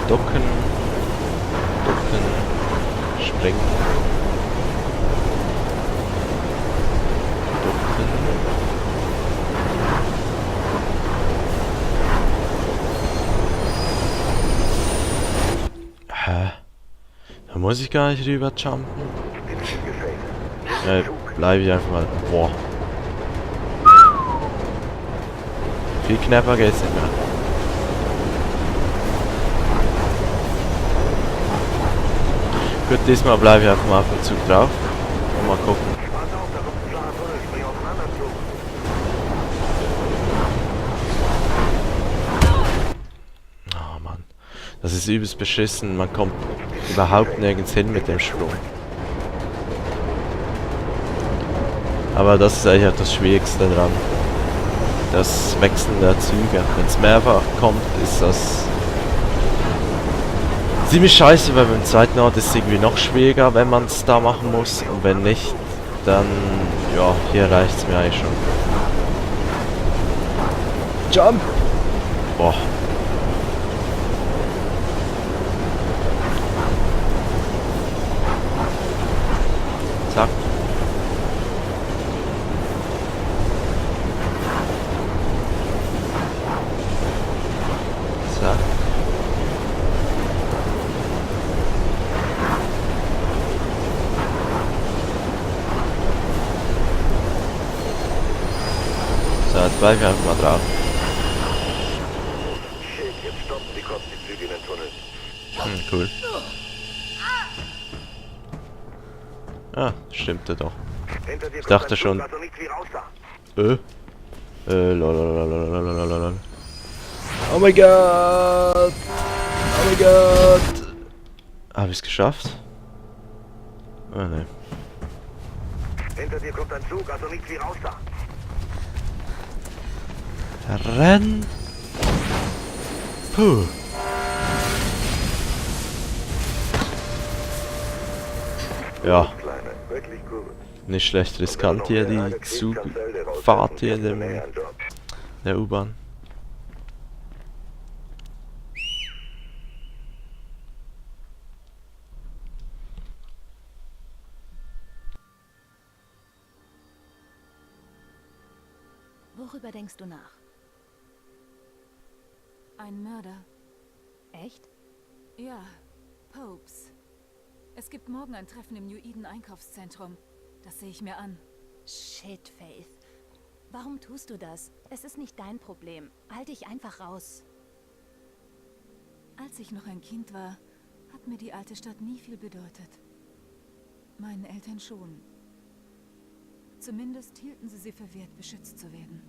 Ducken. Ducken. Springen. Ducken. Hä? Da muss ich gar nicht rüber jumpen. Bleibe ich einfach mal. Boah. Viel knapper geht's nicht mehr. Gut, diesmal bleibe ich einfach mal auf den Zug drauf. Und mal gucken. Oh Mann. Das ist übelst beschissen. Man kommt überhaupt nirgends hin mit dem Sprung. Aber das ist eigentlich auch das Schwierigste dran. Das Wechseln der Züge. Wenn es mehrfach kommt, ist das ziemlich scheiße, weil beim zweiten Ort ist es irgendwie noch schwieriger, wenn man es da machen muss. Und wenn nicht, dann, ja, hier reicht es mir eigentlich schon. Jump! Boah. Zack. Zack. So, jetzt bleibe ich einfach mal drauf. Shit, jetzt stoppen die Cops die Züge in den Tunnel. Cool. Ah, stimmte doch. Hinter dir Ich dachte kommt ein schon. Zug, also nichts wie raus da. Lololololololololol. Oh mein Gott! Oh mein Gott! Hab ich's geschafft? Oh ne. Hinter dir kommt ein Zug, also nichts wie raus da. Renn! Puh. Ja, Kleine, wirklich gut. nicht schlecht riskant hier, die Zugfahrt hier in der U-Bahn. Worüber denkst du nach? Ein Mörder. Echt? Ja, Popes. Es gibt morgen ein Treffen im New Eden Einkaufszentrum. Das sehe ich mir an. Shit, Faith. Warum tust du das? Es ist nicht dein Problem. Halt dich einfach raus. Als ich noch ein Kind war, hat mir die alte Stadt nie viel bedeutet. Meinen Eltern schon. Zumindest hielten sie für wert, beschützt zu werden.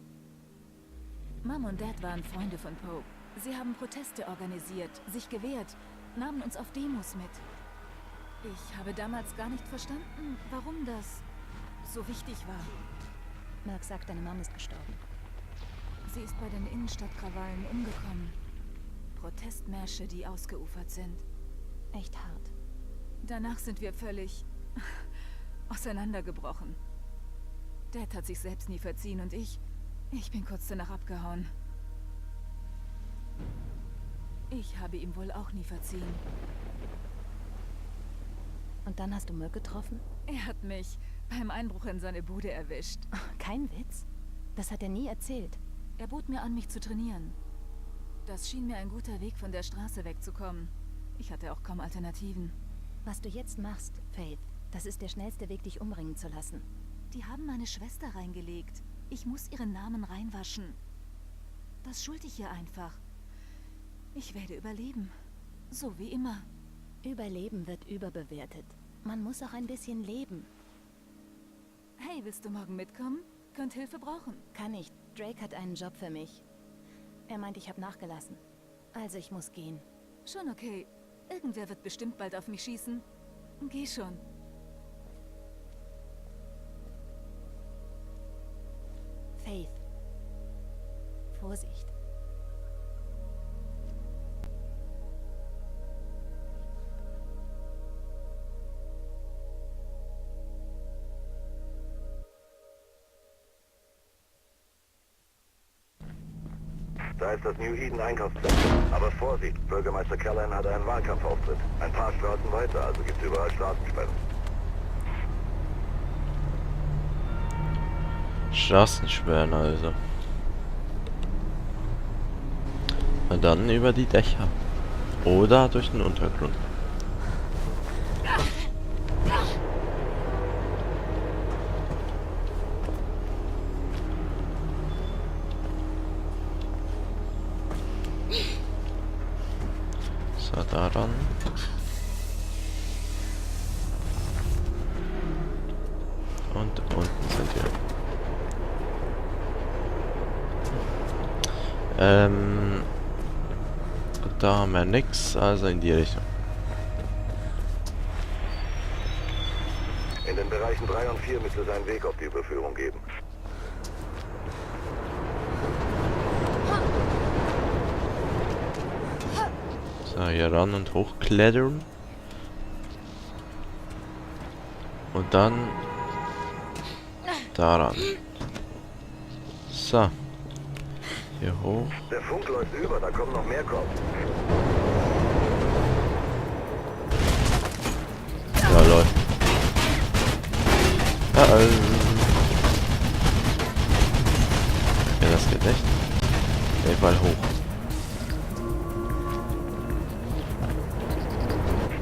Mom und Dad waren Freunde von Pope. Sie haben Proteste organisiert, sich gewehrt, nahmen uns auf Demos mit. Ich habe damals gar nicht verstanden, warum das so wichtig war. Mark sagt, deine Mom ist gestorben. Sie ist bei den Innenstadtkrawallen umgekommen. Protestmärsche, die ausgeufert sind. Echt hart. Danach sind wir völlig auseinandergebrochen. Dad hat sich selbst nie verziehen und ich bin kurz danach abgehauen. Ich habe ihm wohl auch nie verziehen. Und dann hast du Merc getroffen? Er hat mich beim Einbruch in seine Bude erwischt. Kein Witz? Das hat er nie erzählt. Er bot mir an, mich zu trainieren. Das schien mir ein guter Weg, von der Straße wegzukommen. Ich hatte auch kaum Alternativen. Was du jetzt machst, Faith, das ist der schnellste Weg, dich umbringen zu lassen. Die haben meine Schwester reingelegt. Ich muss ihren Namen reinwaschen. Das schuld ich ihr einfach. Ich werde überleben. So wie immer. Überleben wird überbewertet. Man muss auch ein bisschen leben. Hey, willst du morgen mitkommen? Könnt Hilfe brauchen. Kann ich. Drake hat einen Job für mich. Er meint, ich habe nachgelassen. Also ich muss gehen. Schon okay. Irgendwer wird bestimmt bald auf mich schießen. Geh schon. Faith. Vorsicht. Da ist das New Eden Einkaufszentrum. Aber Vorsicht, Bürgermeister Callahan hat einen Wahlkampfauftritt. Ein paar Straßen weiter, also gibt's überall Straßensperren. Straßensperren also. Und dann über die Dächer. Oder durch den Untergrund. So, daran. Und unten sind wir. Da haben wir nix, also in die Richtung. In den Bereichen 3 und 4 müsste es einen Weg auf die Überführung geben. So, hier ran und hochklettern. Und dann daran. So. Hier hoch. Der Funk läuft über, da kommen noch mehr Cops. Ja, läuft. Ja, das geht nicht. Nee, mal hoch.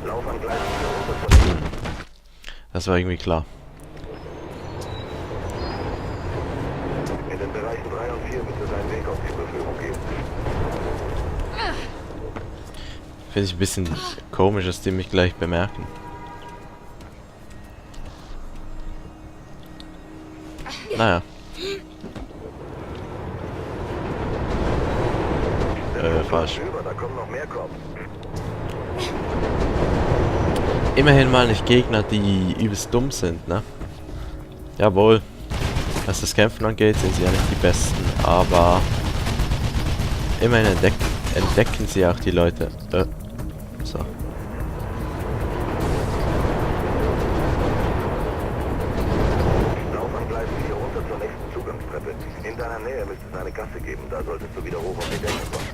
Lauf an Gleis 4 runter von links. Das war irgendwie klar. In den Bereichen 3 und 4 müsste es einen Weg auf die Überführung geben. Finde ich ein bisschen komisch, dass die mich gleich bemerken. Naja. Falsch. Über, da kommen noch mehr Cops. Immerhin mal nicht Gegner, die übelst dumm sind, ne? Jawohl. Was das Kämpfen angeht, sind sie ja nicht die Besten, aber immerhin entdecken sie auch die Leute. So. Lauf an Gleis 4 runter zur nächsten Zugangstreppe. In deiner Nähe müsste es eine Gasse geben, da solltest du wieder hoch auf die Decke kommen.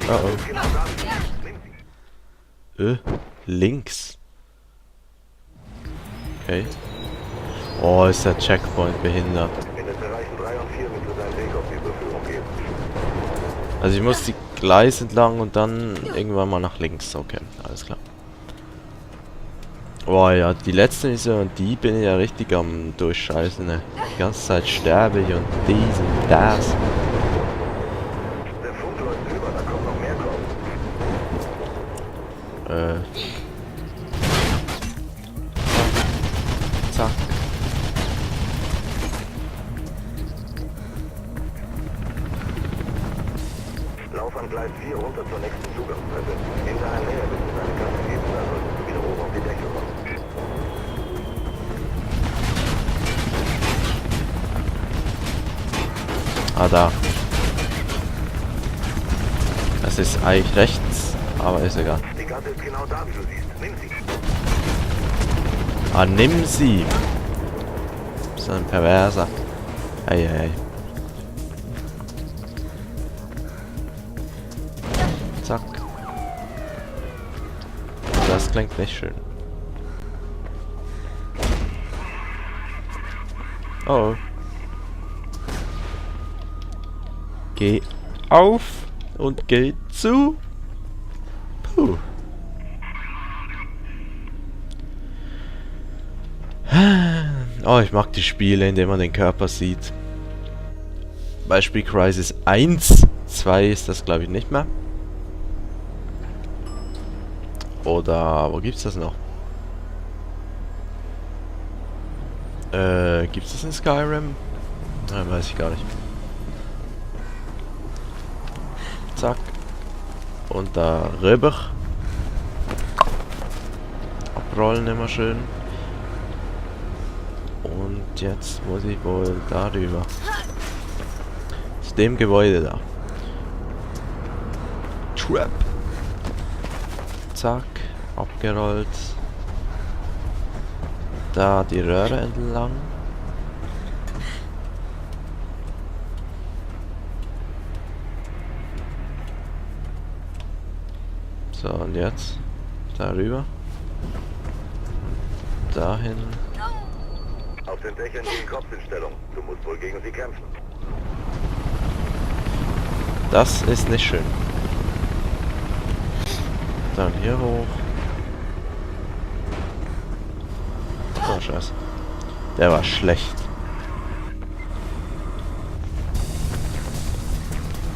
Oh Genau da. Nimm sie. links. Okay. Oh, ist der Checkpoint behindert. In den Bereichen 3 und 4 müsste es einen Weg auf die Überführung geben. Also ich muss die Gleise entlang und dann irgendwann mal nach links. Okay, alles klar. Boah ja, die letzte Mission, die bin ich ja richtig am Durchscheißen, ne? Die ganze Zeit sterbe ich und dies und das. Der Funk läuft über, da kommen noch mehr Cops. Zack. Lauf an Gleis 4 runter zur nächsten Zugangstreppe. In deiner Nähe müsste es eine Gasse geben, da solltest du wieder hoch auf die Decke kommen. Ah, da. Das ist eigentlich rechts, aber ist egal. Die Gasse ist genau da, wie du siehst. Nimm sie. Ah, nimm sie! So ein Perverser. Ei. Zack. Das klingt nicht schön. Oh. Geh auf und geh zu. Puh. Oh, ich mag die Spiele, in denen man den Körper sieht. Beispiel Crysis 1. 2 ist das, glaube ich, nicht mehr. Oder, wo gibt's das noch? Gibt's das in Skyrim? Nein, weiß ich gar nicht. Zack. Und da rüber. Abrollen immer schön. Und jetzt muss ich wohl darüber. dem Gebäude da. Trap. Zack. Abgerollt. Da die Röhre entlang. So, und jetzt darüber. Dahin. Auf den Dächern gehen Cops in Stellung. Du musst wohl gegen sie kämpfen. Das ist nicht schön. Dann hier hoch. Oh, scheiße. Der war schlecht.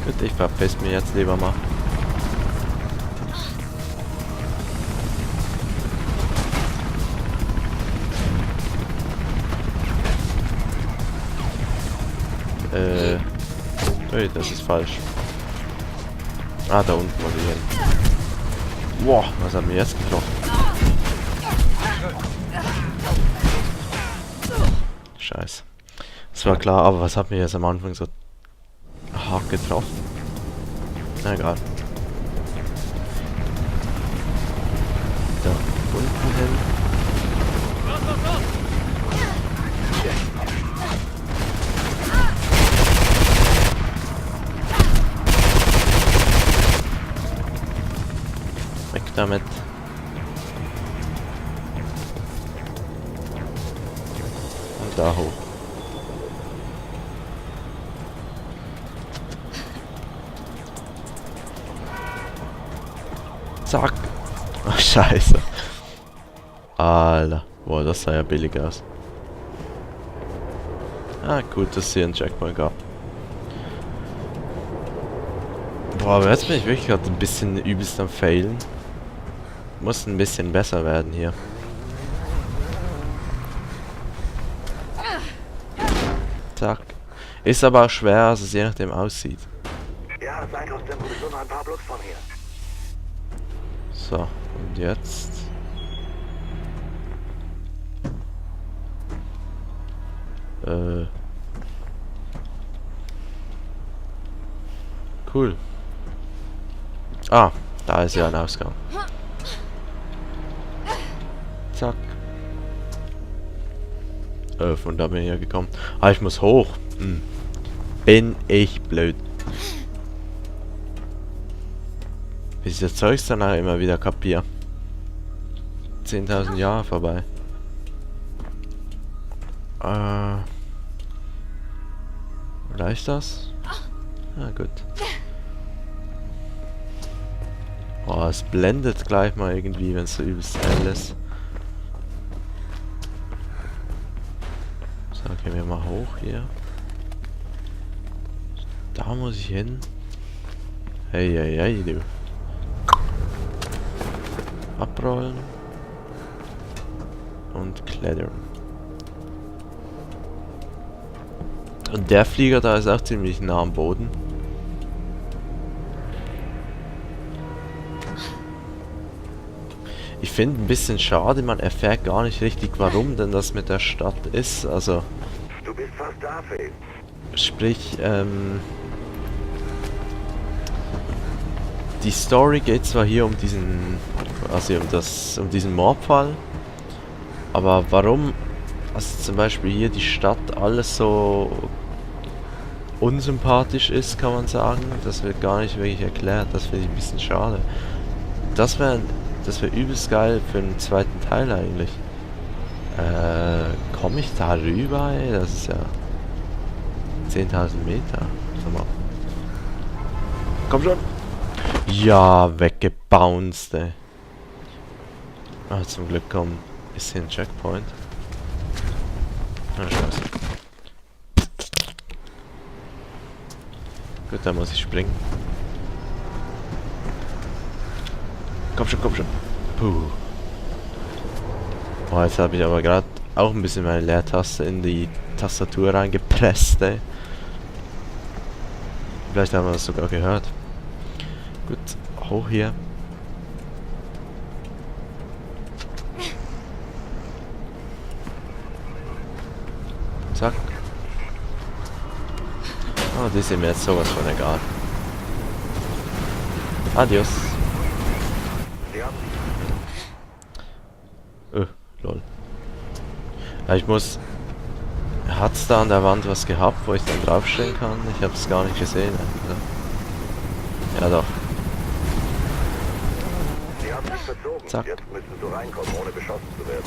Gut, ich verpiss mich jetzt lieber mal. Ui, das ist falsch. Ah, da unten muss ich hin. Boah, was hat mir jetzt getroffen? Scheiße. Das war klar, aber was hat mir jetzt am Anfang so hart getroffen? Na egal. Da unten hin. Weg damit. Und da hoch. Zack. Ach, scheiße. Alter. Boah, das sah ja billig aus. Ah, gut, dass es hier einen Checkpoint gab. Boah, aber jetzt bin ich wirklich gerade ein bisschen übelst am Failen. Muss ein bisschen besser werden hier. Zack. Ist aber auch schwer, als es je nachdem aussieht. Ja, das Einkaufszentrum ist nur noch ein paar Blocks von hier. So, und jetzt? Cool. Ah, da ist ja ein Ausgang. Zack. Von da bin ich ja gekommen. Ah, ich muss hoch. Bin ich blöd. Bis ich das Zeugs danach immer wieder kapiere. 10.000 Jahre vorbei. Reicht das? Na gut. Oh, es blendet gleich mal irgendwie, wenn es so übelst hell ist. So, gehen wir mal hoch hier. Da muss ich hin. Hey, hey, hey, du. Abrollen. Und klettern. Und der Flieger da ist auch ziemlich nah am Boden. Ich finde ein bisschen schade, man erfährt gar nicht richtig, warum denn das mit der Stadt ist. Also, Du bist fast da, Faith. sprich, die Story geht zwar hier um diesen, also um diesen Mordfall, aber warum, also zum Beispiel hier die Stadt alles so unsympathisch ist, kann man sagen, das wird gar nicht wirklich erklärt. Das finde ich ein bisschen schade. Das wäre übelst geil für einen zweiten Teil eigentlich. Komme ich da rüber? Ey? Das ist ja 10.000 Meter. Sag mal. Komm schon! Ja, weggebounced, ey. Ah, zum Glück ist hier ein Checkpoint. Ah, scheiße. Gut, da muss ich springen. Komm schon, komm schon. Puh. Oh, jetzt habe ich aber gerade auch ein bisschen meine Leertaste in die Tastatur reingepresst, ey. Vielleicht haben wir das sogar gehört. Gut, hoch hier. Zack. Oh, die sind mir jetzt sowas von egal. Adios. Sie haben Lol. Ja, ich muss... Hat's da an der Wand was gehabt, wo ich dann draufstehen kann? Ich hab's gar nicht gesehen. Ja doch. Sie haben sich verzogen. Zack. Jetzt müssen Sie reinkommen, ohne beschossen zu werden.